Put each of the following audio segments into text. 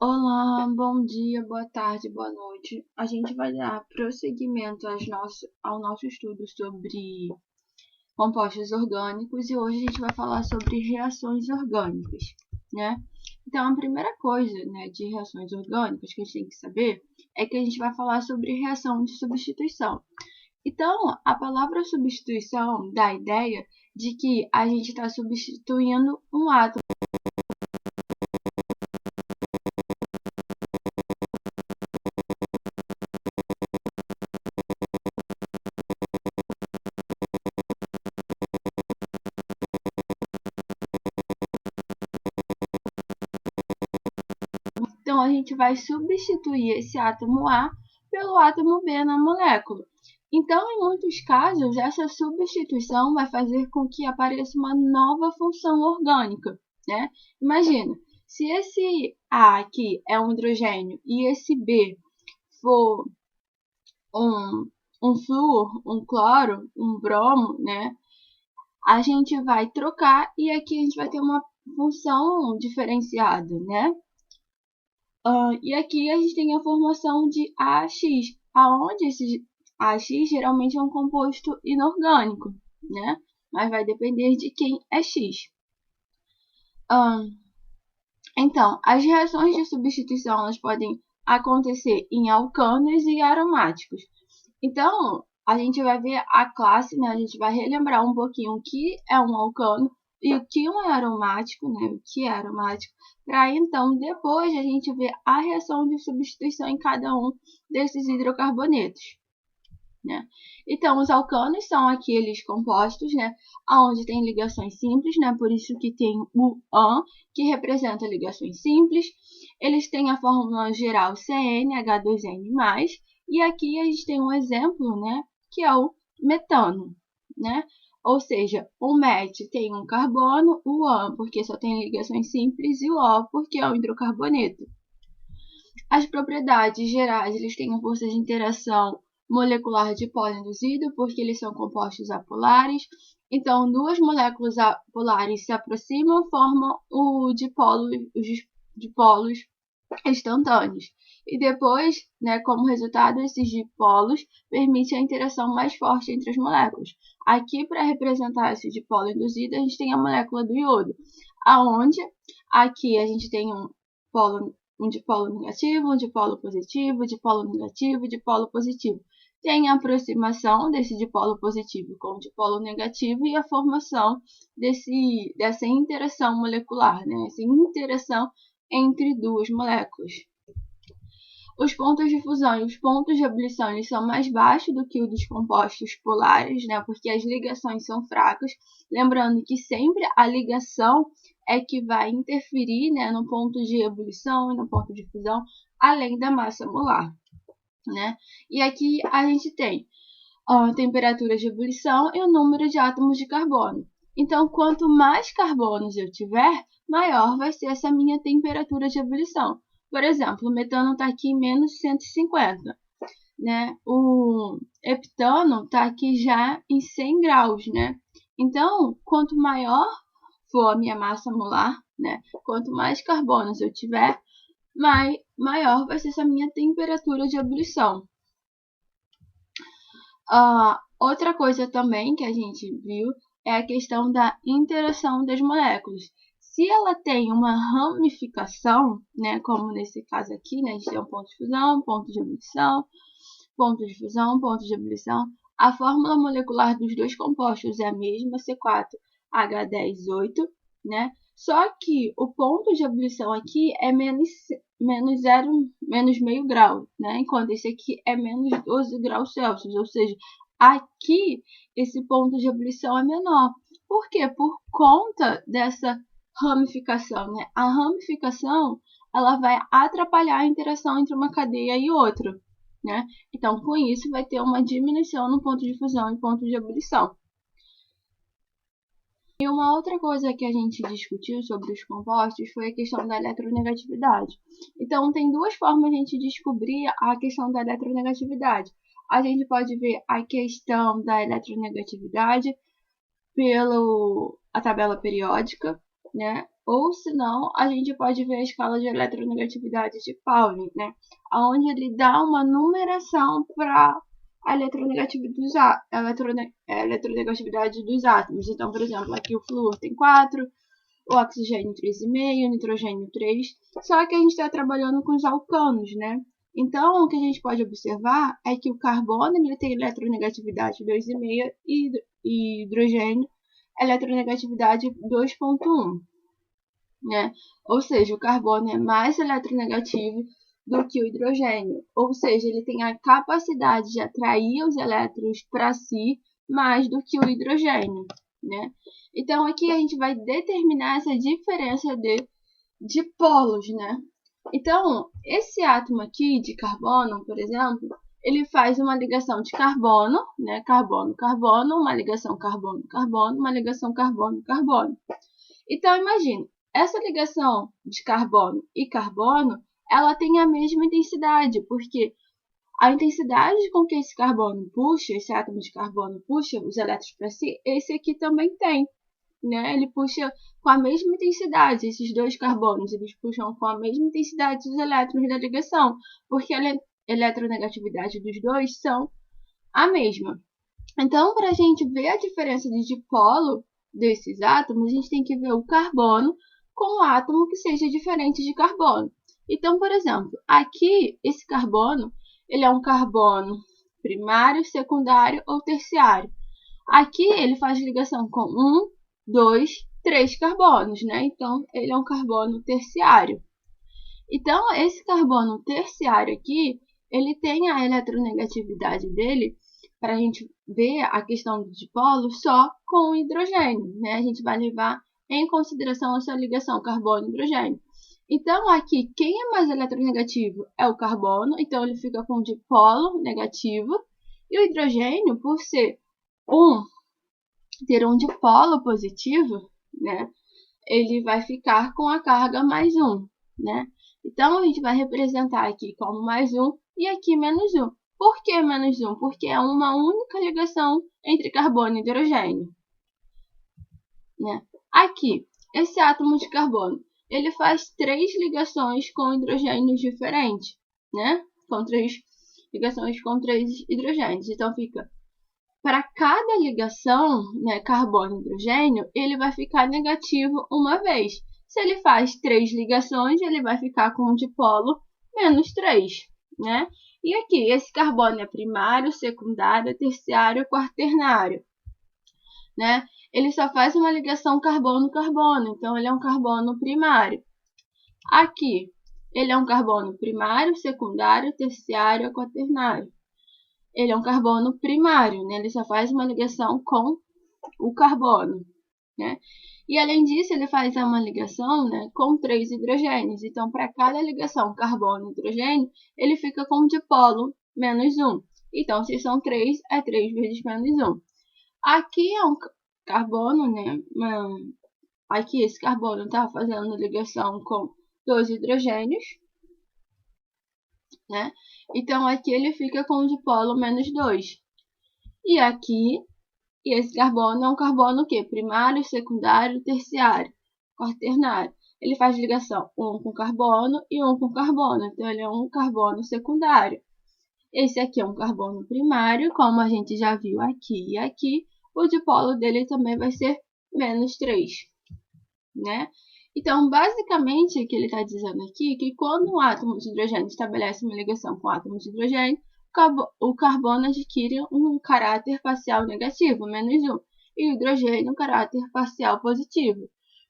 Olá, bom dia, boa tarde, boa noite. A gente vai dar prosseguimento ao nosso estudo sobre compostos orgânicos e hoje a gente vai falar sobre reações orgânicas, né? Então, a primeira coisa, né, de reações orgânicas que a gente tem que saber é que a gente vai falar sobre reação de substituição. Então, a palavra substituição dá a ideia de que a gente está substituindo um átomo. Então, a gente vai substituir esse átomo A pelo átomo B na molécula. Então, em muitos casos, essa substituição vai fazer com que apareça uma nova função orgânica, né? Imagina, se esse A aqui é um hidrogênio e esse B for um flúor, um cloro, um bromo, né? A gente vai trocar e aqui a gente vai ter uma função diferenciada, né? E aqui a gente tem a formação de AX, aonde esse AX geralmente é um composto inorgânico, né? Mas vai depender de quem é X. Então, as reações de substituição elas podem acontecer em alcanos e aromáticos. Então, a gente vai ver a classe, né? A gente vai relembrar um pouquinho o que é um alcano e o que é aromático, né? O que é aromático, para então depois a gente ver a reação de substituição em cada um desses hidrocarbonetos, né? Então, os alcanos são aqueles compostos, né, onde tem ligações simples, né? Por isso que tem o AN, que representa ligações simples. Eles têm a fórmula geral CnH2n+, e aqui a gente tem um exemplo, né, que é o metano, né? Ou seja, o MET tem um carbono, o AN porque só tem ligações simples e o O porque é um hidrocarboneto. As propriedades gerais, eles têm a força de interação molecular de polo induzido, porque eles são compostos apolares. Então, duas moléculas apolares se aproximam, formam os dipolos instantâneos. E depois, né, como resultado, esses dipolos permitem a interação mais forte entre as moléculas. Aqui, para representar esse dipolo induzido, a gente tem a molécula do iodo, aonde aqui a gente tem um dipolo negativo, um dipolo positivo, dipolo negativo, dipolo positivo. Tem a aproximação desse dipolo positivo com o dipolo negativo e a formação dessa interação molecular, né? Essa interação entre duas moléculas. Os pontos de fusão e os pontos de ebulição eles são mais baixos do que os dos compostos polares, né? Porque as ligações são fracas. Lembrando que sempre a ligação é que vai interferir, né, no ponto de ebulição e no ponto de fusão, além da massa molar, né? E aqui a gente tem a temperatura de ebulição e o número de átomos de carbono. Então, quanto mais carbonos eu tiver, maior vai ser essa minha temperatura de ebulição. Por exemplo, o metano está aqui em menos 150, né? O heptano está aqui já em 100 graus, né? Então, quanto maior for a minha massa molar, né? Quanto mais carbonos eu tiver, maior vai ser essa minha temperatura de ebulição. Outra coisa também que a gente viu é a questão da interação das moléculas. Se ela tem uma ramificação, né, como nesse caso aqui, né, a gente tem um ponto de fusão, ponto de ebulição, ponto de fusão, ponto de ebulição, a fórmula molecular dos dois compostos é a mesma, C4H10O, né? Só que o ponto de ebulição aqui é menos meio grau, né? Enquanto esse aqui é menos 12 graus Celsius, ou seja, aqui esse ponto de ebulição é menor. Por quê? Por conta dessa ramificação, né? A ramificação ela vai atrapalhar a interação entre uma cadeia e outra, né? Então, com isso, vai ter uma diminuição no ponto de fusão e ponto de ebulição. E uma outra coisa que a gente discutiu sobre os compostos foi a questão da eletronegatividade. Então, tem duas formas de a gente descobrir a questão da eletronegatividade. A gente pode ver a questão da eletronegatividade pela tabela periódica, né? Ou senão, a gente pode ver a escala de eletronegatividade de Pauling, né? Onde ele dá uma numeração para a eletronegatividade dos átomos. Então, por exemplo, aqui o flúor tem 4, o oxigênio 3,5, o nitrogênio 3. Só que a gente está trabalhando com os alcanos, né? Então, o que a gente pode observar é que o carbono ele tem eletronegatividade 2,5 e hidrogênio eletronegatividade 2,1. Né? Ou seja, o carbono é mais eletronegativo do que o hidrogênio, ou seja, ele tem a capacidade de atrair os elétrons para si mais do que o hidrogênio, né? Então aqui a gente vai determinar essa diferença de polos, né? Então, esse átomo aqui de carbono, por exemplo, ele faz uma ligação de carbono, né? Carbono, carbono, uma ligação carbono, carbono, uma ligação carbono, carbono. Então, imagine, essa ligação de carbono e carbono, ela tem a mesma intensidade, porque a intensidade com que esse carbono puxa, esse átomo de carbono puxa os elétrons para si, esse aqui também tem, né? Ele puxa com a mesma intensidade, esses dois carbonos, eles puxam com a mesma intensidade os elétrons da ligação, porque a eletronegatividade dos dois são a mesma. Então, para a gente ver a diferença de dipolo desses átomos, a gente tem que ver o carbono com um átomo que seja diferente de carbono. Então, por exemplo, aqui esse carbono, ele é um carbono primário, secundário ou terciário. Aqui ele faz ligação com 1, 2, 3 carbonos, né? Então, ele é um carbono terciário. Então, esse carbono terciário aqui, ele tem a eletronegatividade dele, para a gente ver a questão do dipolo, só com o hidrogênio, né? A gente vai levar em consideração essa ligação carbono-hidrogênio. Então, aqui, quem é mais eletronegativo é o carbono, então ele fica com dipolo negativo, e o hidrogênio, por ser ter um dipolo positivo, né? Ele vai ficar com a carga mais 1, né? Então, a gente vai representar aqui como mais 1 e aqui menos 1. Por que menos 1? Porque é uma única ligação entre carbono e hidrogênio, né? Aqui, esse átomo de carbono, ele faz 3 ligações com hidrogênios diferentes, né? Com 3 ligações com 3 hidrogênios. Então, fica, para cada ligação, né, carbono e hidrogênio, ele vai ficar negativo uma vez. Se ele faz 3 ligações, ele vai ficar com um dipolo menos 3, né? E aqui, esse carbono é primário, secundário, terciário, quaternário, né? Ele só faz uma ligação carbono-carbono, então ele é um carbono primário. Aqui, ele é um carbono primário, secundário, terciário, quaternário. Ele é um carbono primário, né? Ele só faz uma ligação com o carbono, né? E além disso, ele faz uma ligação, né, com 3 hidrogênios. Então, para cada ligação carbono-hidrogênio, ele fica com dipolo menos 1. Então, se são 3, é 3 vezes menos 1. Aqui é um carbono, né? Aqui esse carbono está fazendo ligação com 2 hidrogênios, né? Então, aqui ele fica com o dipolo menos 2. E aqui, esse carbono é um carbono o quê? Primário, secundário, terciário, quaternário. Ele faz ligação um com carbono e um com carbono. Então, ele é um carbono secundário. Esse aqui é um carbono primário, como a gente já viu aqui e aqui. O dipolo dele também vai ser menos 3, né? Então, basicamente, o que ele está dizendo aqui é que quando um átomo de hidrogênio estabelece uma ligação com um átomo de hidrogênio, o carbono adquire um caráter parcial negativo, menos 1, e o hidrogênio um caráter parcial positivo.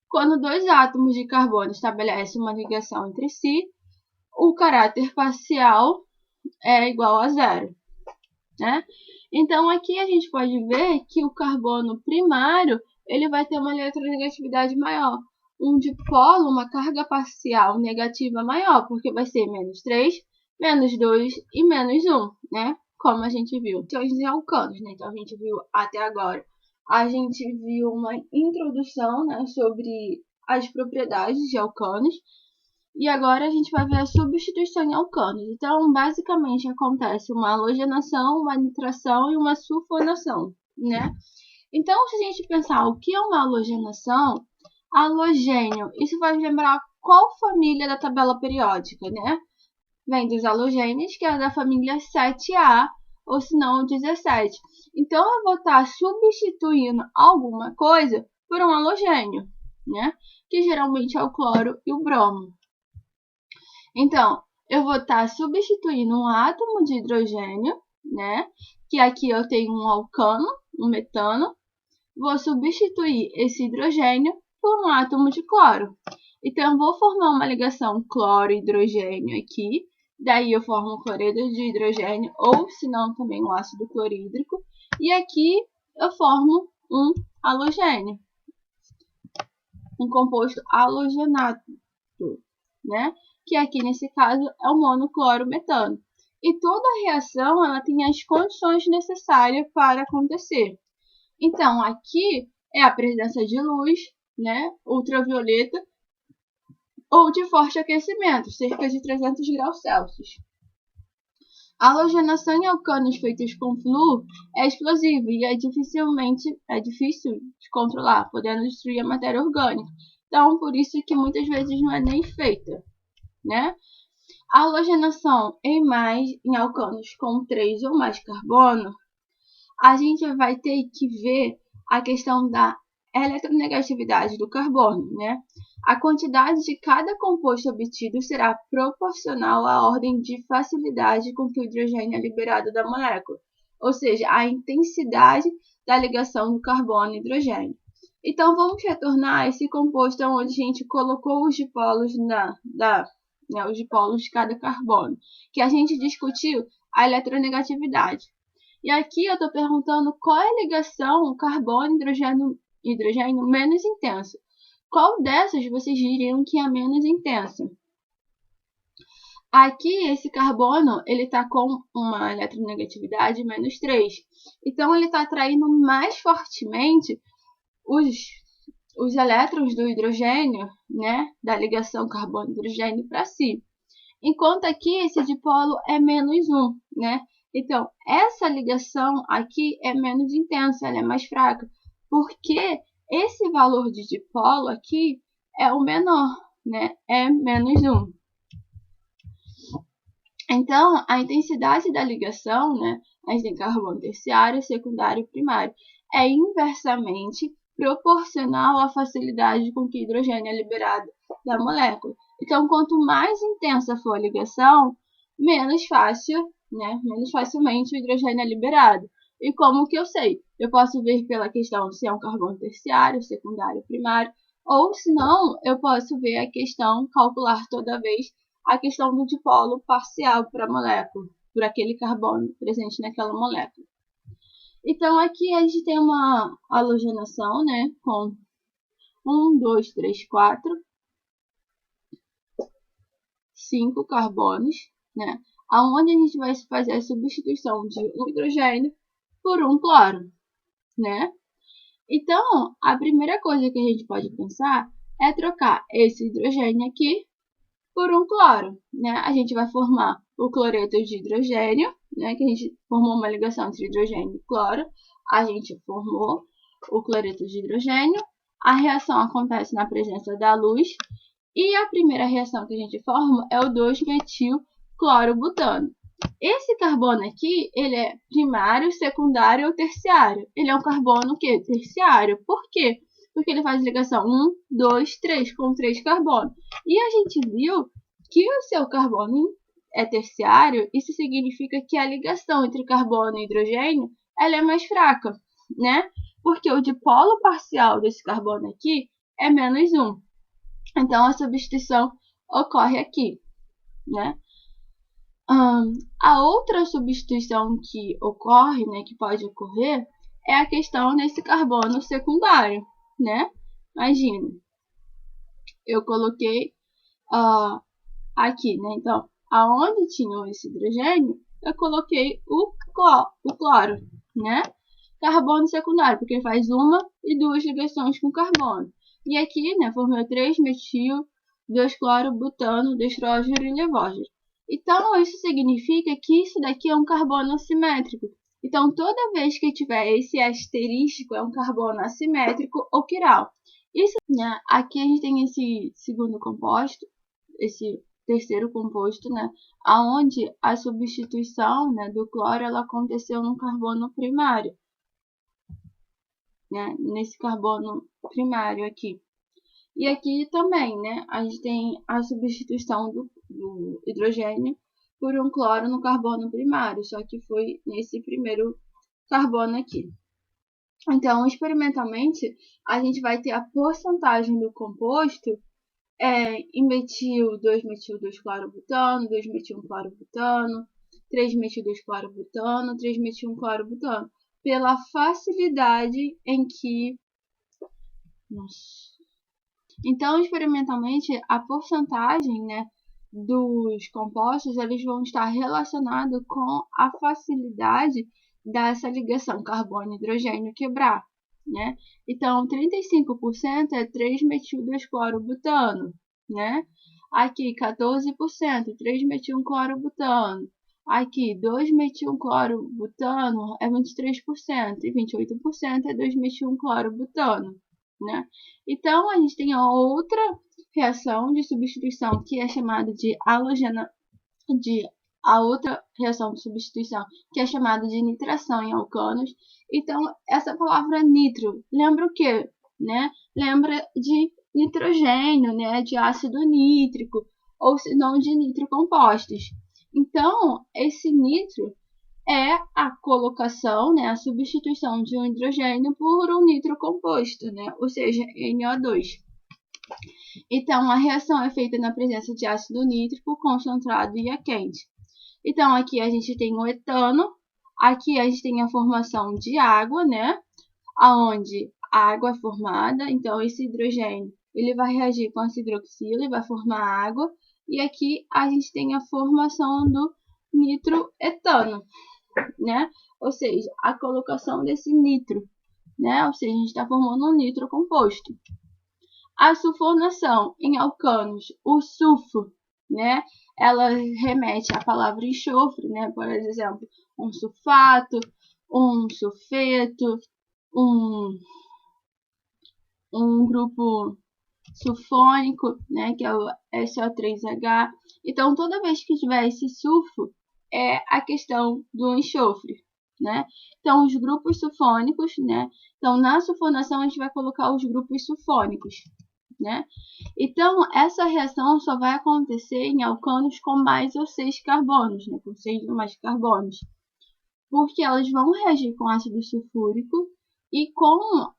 Quando dois átomos de carbono estabelecem uma ligação entre si, o caráter parcial é igual a 0, né? Então, aqui a gente pode ver que o carbono primário ele vai ter uma eletronegatividade maior. Um dipolo, uma carga parcial negativa maior, porque vai ser menos 3, menos 2 e menos 1, né? Como a gente viu. Então, os alcanos, né? Então, a gente viu até agora. A gente viu uma introdução, né, sobre as propriedades de alcanos. E agora a gente vai ver a substituição em alcanos. Então, basicamente, acontece uma halogenação, uma nitração e uma sulfonação, né? Então, se a gente pensar o que é uma halogenação, Halogênio. Isso vai lembrar qual família da tabela periódica, né? Vem dos halogênios, que é da família 7A, ou se não 17. Então, eu vou estar substituindo alguma coisa por um halogênio, né? Que geralmente é o cloro e o bromo. Então, eu vou estar substituindo um átomo de hidrogênio, né? Que aqui eu tenho um alcano, um metano. Vou substituir esse hidrogênio por um átomo de cloro. Então, eu vou formar uma ligação cloro-hidrogênio aqui. Daí eu formo cloreto de hidrogênio, ou se não, também um ácido clorídrico. E aqui eu formo um halogênio, um composto halogenato, né? Que aqui nesse caso é o monoclorometano. E toda reação ela tem as condições necessárias para acontecer. Então, aqui é a presença de luz, né, ultravioleta, ou de forte aquecimento, cerca de 300 graus Celsius. A halogenação em alcanos feitos com flúor é explosiva e é difícil de controlar, podendo destruir a matéria orgânica. Então, por isso que muitas vezes não é nem feita, né? A halogenação em alcanos com 3 ou mais carbono, a gente vai ter que ver a questão da eletronegatividade do carbono, né? A quantidade de cada composto obtido será proporcional à ordem de facilidade com que o hidrogênio é liberado da molécula, ou seja, a intensidade da ligação do carbono e hidrogênio. Então, vamos retornar a esse composto onde a gente colocou os dipolos os dipolos de cada carbono, que a gente discutiu a eletronegatividade. E aqui eu estou perguntando qual é a ligação carbono-hidrogênio menos intensa. Qual dessas vocês diriam que é a menos intensa? Aqui, esse carbono, ele está com uma eletronegatividade menos 3. Então, ele está atraindo mais fortemente os elétrons do hidrogênio, né, da ligação carbono-hidrogênio para si. Enquanto aqui, esse dipolo é menos 1, né? Então, essa ligação aqui é menos intensa, ela é mais fraca, porque esse valor de dipolo aqui é o menor, né? É menos 1. Então, a intensidade da ligação, né? A gente tem carbono terciário, secundário e primário, é inversamente proporcional à facilidade com que o hidrogênio é liberado da molécula. Então, quanto mais intensa for a ligação, menos facilmente o hidrogênio é liberado. E como que eu sei? Eu posso ver pela questão se é um carbono terciário, secundário, primário, ou se não, eu posso ver a questão, calcular toda vez a questão do dipolo parcial para a molécula, por aquele carbono presente naquela molécula. Então, aqui a gente tem uma halogenação, né, com 1, 2, 3, 4, 5 carbonos, né, aonde a gente vai fazer a substituição de um hidrogênio por um cloro, né? Então, a primeira coisa que a gente pode pensar é trocar esse hidrogênio aqui por um cloro, né? A gente vai formar o cloreto de hidrogênio, né? Que a gente formou uma ligação entre hidrogênio e cloro. A gente formou o cloreto de hidrogênio. A reação acontece na presença da luz. E a primeira reação que a gente forma é o 2-metil-clorobutano. Esse carbono aqui, ele é primário, secundário ou terciário. Ele é um carbono que terciário. Por quê? Porque ele faz ligação 1, 2, 3, com 3 carbonos. E a gente viu que o seu carbono é terciário, isso significa que a ligação entre carbono e hidrogênio ela é mais fraca, né? Porque o dipolo parcial desse carbono aqui é menos 1. Então, a substituição ocorre aqui, né? A outra substituição que ocorre, né, que pode ocorrer, é a questão nesse carbono secundário, né? Imagina, eu coloquei aqui, né? Então, aonde tinha esse hidrogênio, eu coloquei o cloro, né? Carbono secundário, porque faz uma e duas ligações com carbono. E aqui, né, formei 3-metil, 2-cloro-butano, destrógeno e levógeno. Então, isso significa que isso daqui é um carbono assimétrico. Então, toda vez que tiver esse asterístico, é um carbono assimétrico ou quiral. Isso, né? Aqui a gente tem esse segundo composto, esse terceiro composto, né? Aonde a substituição, né, do cloro ela aconteceu no carbono primário, né? Nesse carbono primário aqui. E aqui também, né? A gente tem a substituição do hidrogênio por um cloro no carbono primário, só que foi nesse primeiro carbono aqui. Então, experimentalmente, a gente vai ter a porcentagem do composto em metil 2-metil-2-clorobutano, 2-metil-1-clorobutano, 3-metil-2-clorobutano, 3-metil-1-clorobutano, pela facilidade em que... Nossa. Então, experimentalmente, a porcentagem, né, dos compostos eles vão estar relacionados com a facilidade dessa ligação carbono-hidrogênio quebrar, né? Então, 35% é 3-metil-2-clorobutano, né? Aqui, 14%, 3-metil-1-clorobutano. Aqui, 2-metil-1-clorobutano é 23% e 28% é 2-metil-1-clorobutano, né? Então, a gente tem a outra reação de substituição que é chamada de a outra reação de substituição que é chamada de nitração em alcanos. Então, essa palavra nitro lembra o quê? Né? Lembra de nitrogênio, né? De ácido nítrico, ou se não de nitrocompostos. Então, esse nitro é a colocação, né, a substituição de um hidrogênio por um nitro composto, né, ou seja, NO2. Então, a reação é feita na presença de ácido nítrico concentrado e a quente. Então, aqui a gente tem o etano, aqui a gente tem a formação de água, né, aonde a água é formada, então esse hidrogênio ele vai reagir com essa hidroxila e vai formar água, e aqui a gente tem a formação do nitroetano, né? Ou seja, a colocação desse nitro, né? Ou seja, a gente está formando um nitro composto. A sulfonação em alcanos, o sulfo, né? Ela remete à palavra enxofre, né? Por exemplo, um sulfato, um sulfeto, um grupo sulfônico, né? Que é o SO3H. Então, toda vez que tiver esse sulfo, é a questão do enxofre, né? Então, os grupos sulfônicos, né? Então, na sulfonação, a gente vai colocar os grupos sulfônicos, né? Então, essa reação só vai acontecer em alcanos com mais ou 6 carbonos, né? Com 6 ou mais carbonos, porque elas vão reagir com ácido sulfúrico e com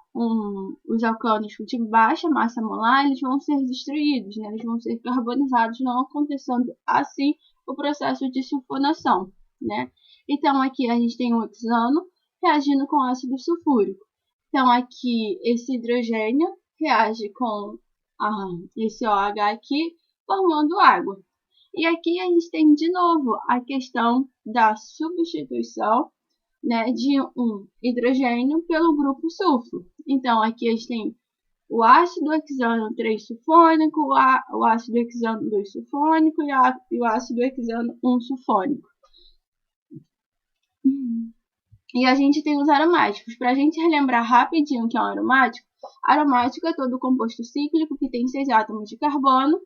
os alcanos de baixa massa molar, eles vão ser destruídos, né? Eles vão ser carbonizados, não acontecendo assim o processo de sulfonação, né? Então, aqui a gente tem o hexano reagindo com ácido sulfúrico. Então, aqui esse hidrogênio reage com esse OH aqui, formando água. E aqui a gente tem de novo a questão da substituição, né, de um hidrogênio pelo grupo sulfo. Então, aqui a gente tem o ácido hexano 3-sulfônico, o ácido hexano 2-sulfônico e o ácido hexano 1-sulfônico. E a gente tem os aromáticos. Para a gente relembrar rapidinho o que é um aromático, aromático é todo composto cíclico que tem 6 átomos de carbono,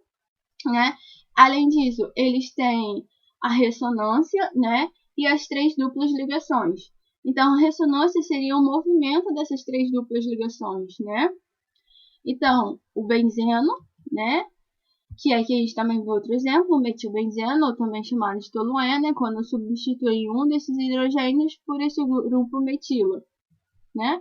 né? Além disso, eles têm a ressonância, né? E as 3 duplas ligações. Então, a ressonância seria o movimento dessas 3 duplas ligações, né? Então, o benzeno, né? Que aqui a gente também vê outro exemplo, o metilbenzeno, ou também chamado de tolueno, é quando substitui um desses hidrogênios por esse grupo metilo, né?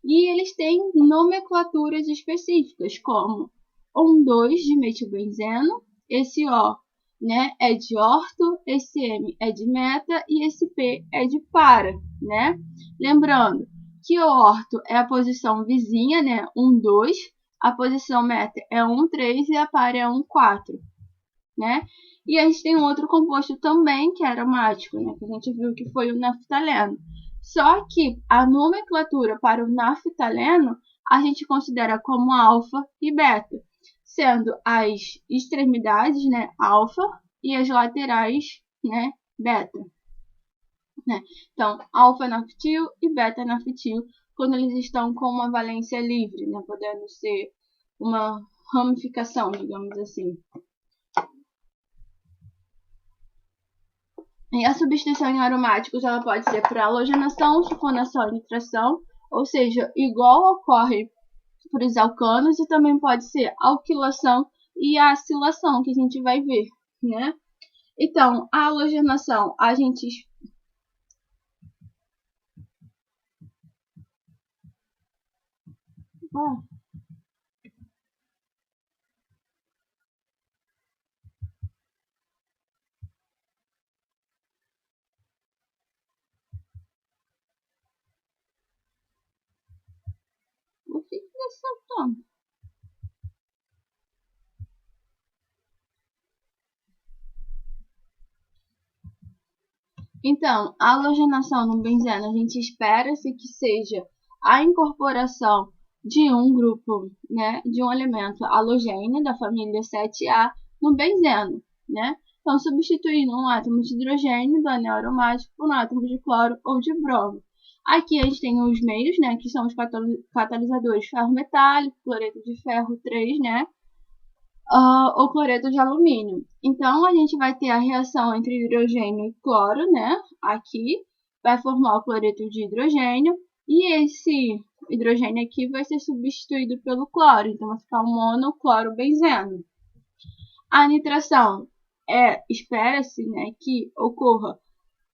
E eles têm nomenclaturas específicas, como 1,2 de metilbenzeno, esse O, né, é de orto, esse M é de meta e esse P é de para, né? Lembrando que o orto é a posição vizinha, né, 1,2, a posição meta é 1,3 e a para é 1,4, né? E a gente tem um outro composto também que é aromático, né, que a gente viu que foi o naftaleno. Só que a nomenclatura para o naftaleno a gente considera como alfa e beta, sendo as extremidades, né, alfa, e as laterais, né, beta. Né? Então, alfa-naftil e beta-naftil, quando eles estão com uma valência livre, né, podendo ser uma ramificação, digamos assim. E a substituição em aromáticos ela pode ser por halogenação, sulfonação e nitração, ou seja, igual ocorre para os alcanos, e também pode ser alquilação e acilação, que a gente vai ver, né? Então, a halogenação, a gente o que está saltando? Então, a halogenação no benzeno, a gente espera-se que seja a incorporação de um grupo, né, de um elemento halogêneo da família 7A no benzeno, né? Então, substituindo um átomo de hidrogênio do anel aromático por um átomo de cloro ou de bromo. Aqui a gente tem os meios, né, que são os catalisadores ferro metálico, cloreto de ferro 3, né, ou cloreto de alumínio. Então, a gente vai ter a reação entre hidrogênio e cloro, né? Aqui vai formar o cloreto de hidrogênio, e esse hidrogênio aqui vai ser substituído pelo cloro, então vai ficar um monoclorobenzeno. A nitração espera-se, né, que ocorra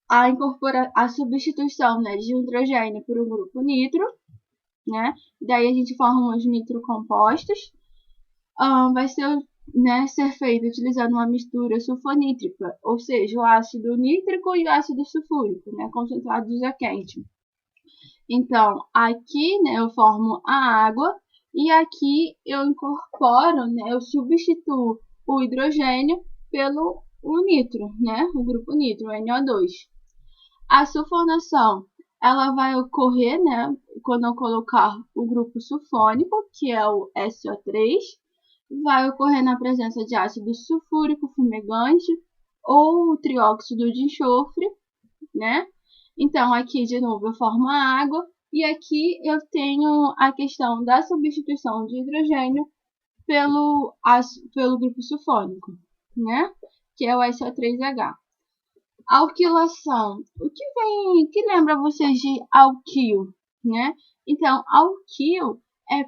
a substituição, né, de hidrogênio por um grupo nitro, né? Daí a gente forma os nitrocompostos. Vai ser, né, ser feito utilizando uma mistura sulfonítrica, ou seja, o ácido nítrico e o ácido sulfúrico, né, concentrados a quente. Então, aqui, né, eu formo a água, e aqui eu incorporo, né, eu substituo o hidrogênio pelo nitro, né, o grupo nitro, o NO2. A sulfonação, ela vai ocorrer, né, quando eu colocar o grupo sulfônico, que é o SO3, vai ocorrer na presença de ácido sulfúrico fumegante ou trióxido de enxofre, né? Então, aqui de novo eu formo a água, e aqui eu tenho a questão da substituição de hidrogênio pelo grupo sulfônico, né? Que é o SO3H. Alquilação. Que lembra vocês de alquil, né? Então, alquil é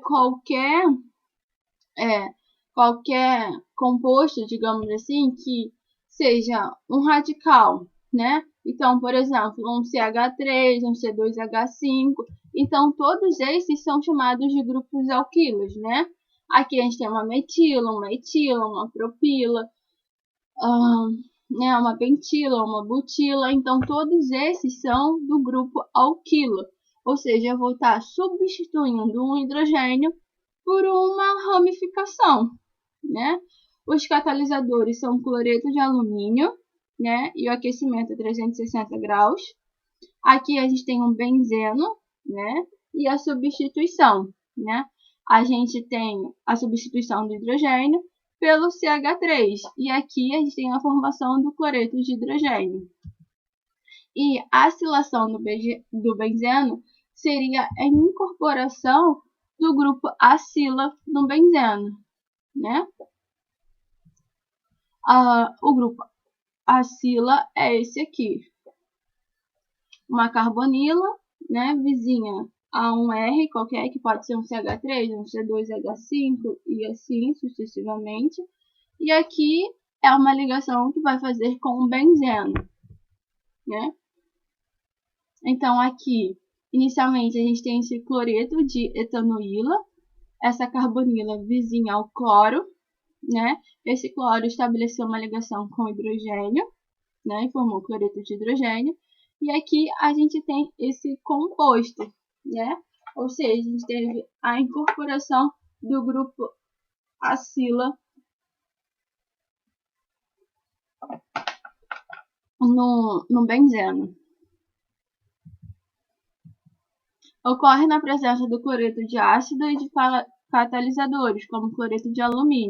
qualquer composto, digamos assim, que seja um radical, né? Então, por exemplo, um CH3, um C2H5. Então, todos esses são chamados de grupos alquilos, né? Aqui a gente tem uma metila, uma etila, uma propila, né, uma pentila, uma butila. Então, todos esses são do grupo alquilo. Ou seja, eu vou estar substituindo um hidrogênio por uma ramificação, né? Os catalisadores são cloreto de alumínio, né? E o aquecimento é 360 graus. Aqui a gente tem um benzeno, né? E a substituição, né? A gente tem a substituição do hidrogênio pelo CH3. E aqui a gente tem a formação do cloreto de hidrogênio. E a acilação do benzeno seria a incorporação do grupo acila no benzeno, né? O grupo acila é esse aqui. Uma carbonila, né, vizinha a um R qualquer, que pode ser um CH3, um C2H5 e assim sucessivamente. E aqui é uma ligação que vai fazer com o benzeno, né? Então, aqui, inicialmente, a gente tem esse cloreto de etanoíla, essa carbonila vizinha ao cloro, né? Esse cloro estabeleceu uma ligação com o hidrogênio, né? E formou cloreto de hidrogênio. E aqui a gente tem esse composto, né? Ou seja, a gente teve a incorporação do grupo acila no benzeno. Ocorre na presença do cloreto de ácido e de catalisadores, como cloreto de alumínio.